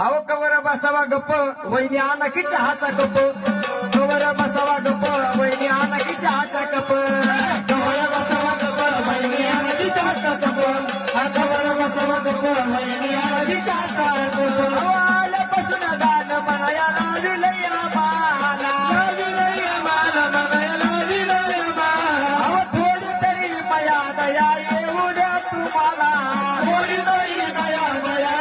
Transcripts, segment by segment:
अहो कवर बसावा गप्प वहिनी आणा की चहाचा कप कवर बसावा गप्प वहिनी आणा की चहाचा कप कवर बसावा गप्प वहिनी आणा की चहाचा कप कवर बसावा गप्प वहिनी आणा की चहाचा कप आल्यापासून गाणं म्हणायला विलया माला म्हणायला विलया माला अहो थोडी तरी माया दया येऊ द्या तुम्हाला थोडी तरी दया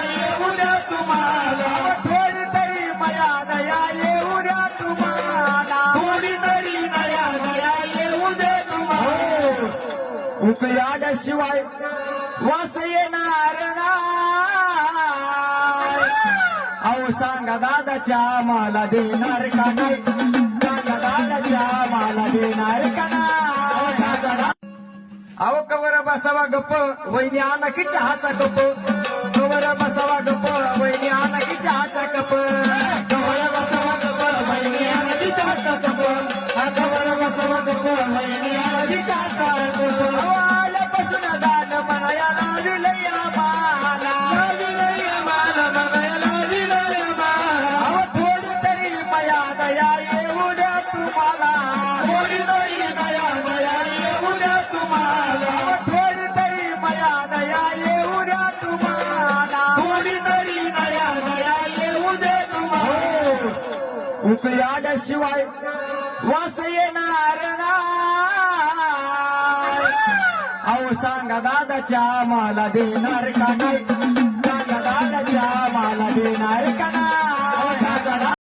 येऊ द्या तुम्हाला थोडी तरी माया दया येऊ द्या तुम्हाला थोडी तरी दया येऊ द्या तुम्हाला उकळी आल्याशिवाय वास येणार नाही अहो सांगा दादाच्या मला देणार का नाही सांगा दादाच्या मला देणार का नाही अहो कवर बसावा गप्प वहिनी आणा की चहाचा कप कवर बसावा गप्प वहिनी आणा की चहाचा कप कवर बसावा गप्प वहिनी आणा की चहाचा कप कवर बसावा गप्प वहिनी आणा की चहाचा कप आल्यापासून गाणं म्हणायला विलया माला म्हणायला विलया माला अहो थोडी तरी माया दया येऊ द्या तुम्हाला थोडी तरी दया येऊ द्या तुम्हाला थोडी तरी माया दया येऊ द्या तुम्हाला थोडी तरी दया येऊ द्या तुम्हाला उकळी आल्याशिवाय वास येणार नाही अहो सांगा दादाच्या मला देणार का नाही सांगा दादाच्या मला देणार का नाही